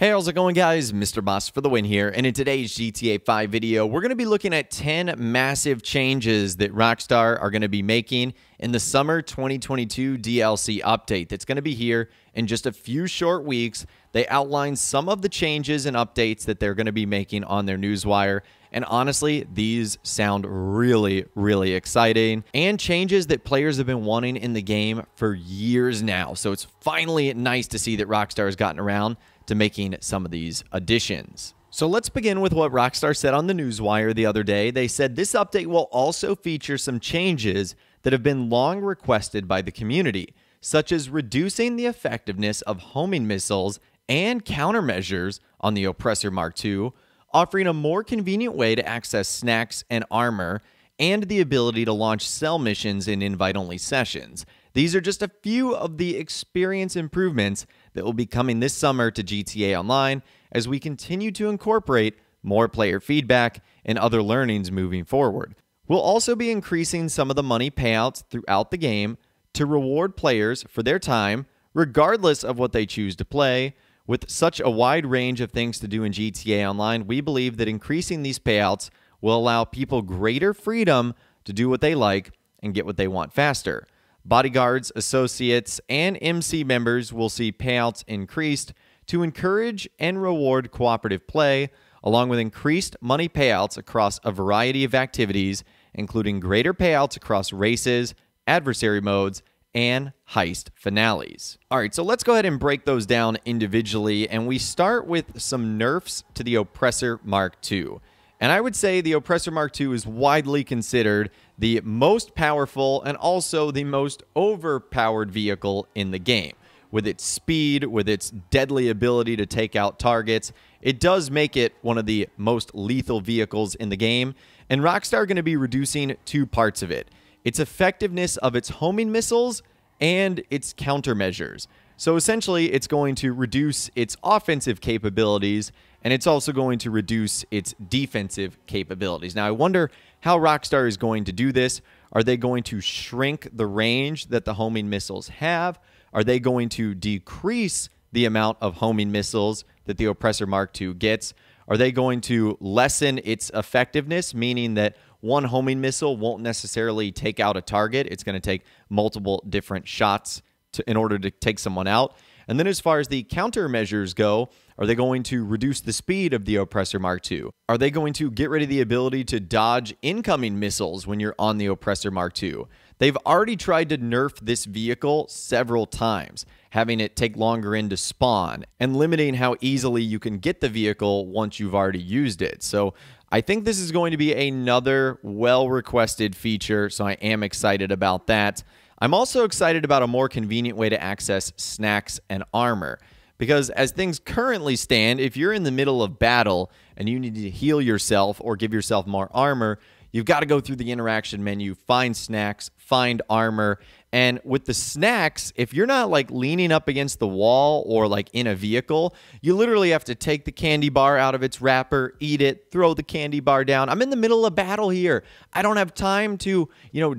Hey, how's it going, guys? Mr. Boss for the win here, and in today's GTA 5 video, we're going to be looking at 10 massive changes that Rockstar are going to be making in the summer 2022 DLC update that's going to be here in just a few short weeks. They outline some of the changes and updates that they're going to be making on their newswire, and honestly, these sound really, really exciting and changes that players have been wanting in the game for years now. So it's finally nice to see that Rockstar has gotten around to making some of these additions. So let's begin with what Rockstar said on the newswire the other day. They said this update will also feature some changes that have been long requested by the community, such as reducing the effectiveness of homing missiles and countermeasures on the Oppressor Mark II, offering a more convenient way to access snacks and armor, and the ability to launch cell missions in invite-only sessions. These are just a few of the experience improvements that will be coming this summer to GTA Online as we continue to incorporate more player feedback and other learnings moving forward. We'll also be increasing some of the money payouts throughout the game to reward players for their time, regardless of what they choose to play. With such a wide range of things to do in GTA Online, we believe that increasing these payouts will allow people greater freedom to do what they like and get what they want faster. Bodyguards, associates, and MC members will see payouts increased to encourage and reward cooperative play, along with increased money payouts across a variety of activities, including greater payouts across races, adversary modes, and heist finales. All right, so let's go ahead and break those down individually, and we start with some nerfs to the Oppressor Mark II. And I would say the Oppressor Mark II is widely considered the most powerful and also the most overpowered vehicle in the game. With its speed, with its deadly ability to take out targets, it does make it one of the most lethal vehicles in the game. And Rockstar are going to be reducing two parts of it: its effectiveness of its homing missiles and its countermeasures. So essentially, it's going to reduce its offensive capabilities, and it's also going to reduce its defensive capabilities. Now, I wonder how Rockstar is going to do this. Are they going to shrink the range that the homing missiles have? Are they going to decrease the amount of homing missiles that the Oppressor Mark II gets? Are they going to lessen its effectiveness, meaning that one homing missile won't necessarily take out a target? It's going to take multiple different shots in order to take someone out. And then as far as the countermeasures go, are they going to reduce the speed of the Oppressor Mark II? Are they going to get rid of the ability to dodge incoming missiles when you're on the Oppressor Mark II? They've already tried to nerf this vehicle several times, having it take longer in to spawn and limiting how easily you can get the vehicle once you've already used it. So I think this is going to be another well-requested feature, so I am excited about that. I'm also excited about a more convenient way to access snacks and armor, because as things currently stand, if you're in the middle of battle and you need to heal yourself or give yourself more armor, you've got to go through the interaction menu, find snacks, find armor. And with the snacks, if you're not like leaning up against the wall or like in a vehicle, you literally have to take the candy bar out of its wrapper, eat it, throw the candy bar down. I'm in the middle of battle here. I don't have time to,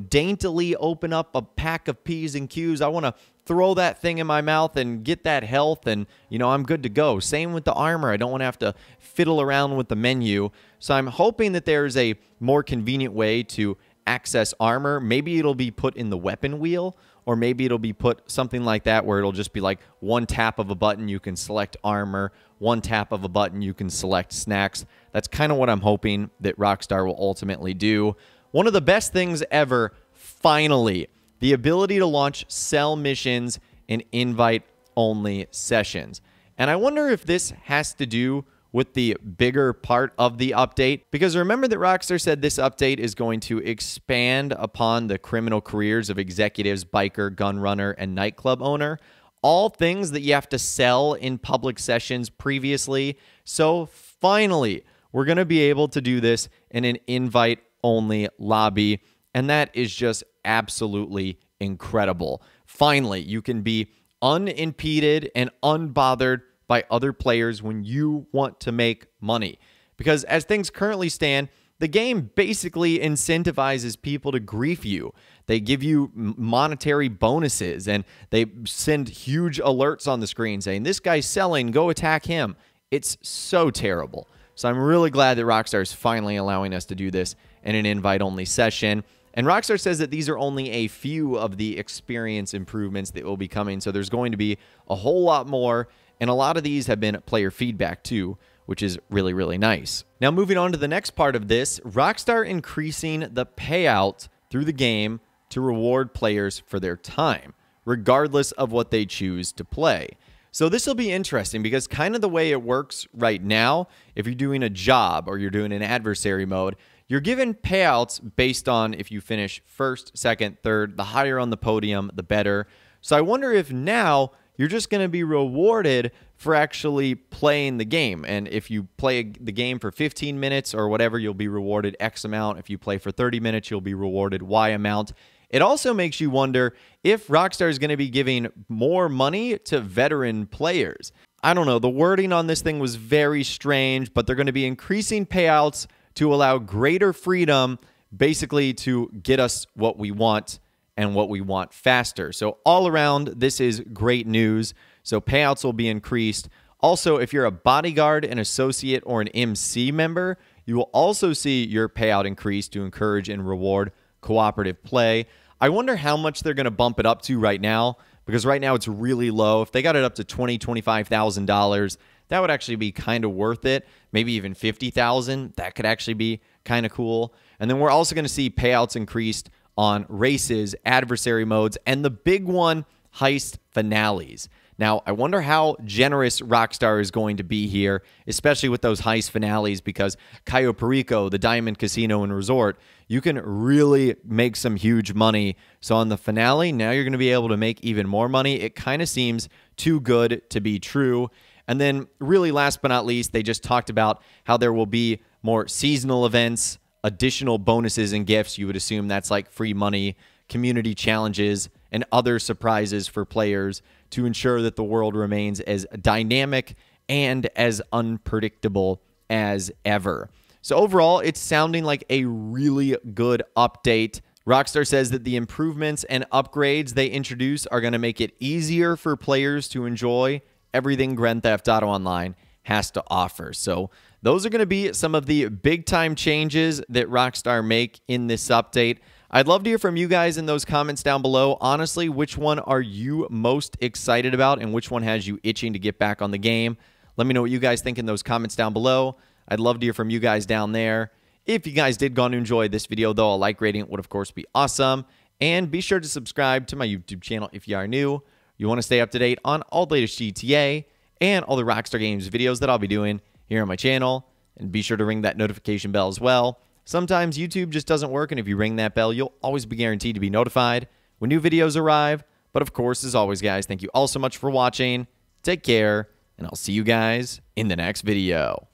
daintily open up a pack of P's and Q's. I want to throw that thing in my mouth and get that health, and I'm good to go. Same with the armor. I don't want to have to fiddle around with the menu. So I'm hoping that there's a more convenient way to access armor. Maybe it'll be put in the weapon wheel, or maybe it'll be put something like that where it'll just be like one tap of a button you can select armor, one tap of a button you can select snacks. That's kind of what I'm hoping that Rockstar will ultimately do. One of the best things ever, finally, the ability to launch cell missions in invite-only sessions. And I wonder if this has to do with the bigger part of the update, because remember that Rockstar said this update is going to expand upon the criminal careers of executives, biker, gun runner, and nightclub owner, all things that you have to sell in public sessions previously. So finally, we're going to be able to do this in an invite-only lobby, and that is just absolutely incredible. Finally, you can be unimpeded and unbothered by other players when you want to make money. Because as things currently stand, The game basically incentivizes people to grief you. They give you monetary bonuses, and they send huge alerts on the screen saying, this guy's selling, go attack him. It's so terrible. So I'm really glad that Rockstar is finally allowing us to do this in an invite-only session. And Rockstar says that these are only a few of the experience improvements that will be coming. So there's going to be a whole lot more. And a lot of these have been player feedback too, which is really, really nice. Now, moving on to the next part of this, Rockstar increasing the payout through the game to reward players for their time, regardless of what they choose to play. So this will be interesting because kind of the way it works right now, if you're doing a job or you're doing an adversary mode, you're given payouts based on if you finish first, second, third, the higher on the podium, the better. So I wonder if now you're just going to be rewarded for actually playing the game. And if you play the game for 15 minutes or whatever, you'll be rewarded X amount. If you play for 30 minutes, you'll be rewarded Y amount. It also makes you wonder if Rockstar is going to be giving more money to veteran players. I don't know. The wording on this thing was very strange, but they're going to be increasing payouts to allow greater freedom, basically to get us what we want and what we want faster. So all around, this is great news. So payouts will be increased. Also, if you're a bodyguard, an associate, or an MC member, you will also see your payout increase to encourage and reward cooperative play. I wonder how much they're going to bump it up to right now, because right now it's really low. If they got it up to $20,000, $25,000, that would actually be kind of worth it. Maybe even $50,000. That could actually be kind of cool. And then we're also going to see payouts increased on races, adversary modes, and the big one, heist finales. Now, I wonder how generous Rockstar is going to be here, especially with those heist finales, because Cayo Perico, the Diamond Casino and Resort, you can really make some huge money. So on the finale, now you're going to be able to make even more money. It kind of seems too good to be true. And then really last but not least, they just talked about how there will be more seasonal events, additional bonuses and gifts. You would assume that's like free money, community challenges, and other surprises for players to ensure that the world remains as dynamic and as unpredictable as ever. So overall, it's sounding like a really good update. Rockstar says that the improvements and upgrades they introduce are going to make it easier for players to enjoy everything Grand Theft Auto Online has to offer. So those are going to be some of the big-time changes that Rockstar make in this update. I'd love to hear from you guys in those comments down below. Honestly, which one are you most excited about and which one has you itching to get back on the game? Let me know what you guys think in those comments down below. I'd love to hear from you guys down there. If you guys did go on to enjoy this video, though, a like rating would, of course, be awesome. And be sure to subscribe to my YouTube channel if you are new. You want to stay up to date on all the latest GTA and all the Rockstar Games videos that I'll be doing here on my channel. And be sure to ring that notification bell as well. Sometimes YouTube just doesn't work, and if you ring that bell, you'll always be guaranteed to be notified when new videos arrive. But of course, as always, guys, thank you all so much for watching. Take care, and I'll see you guys in the next video.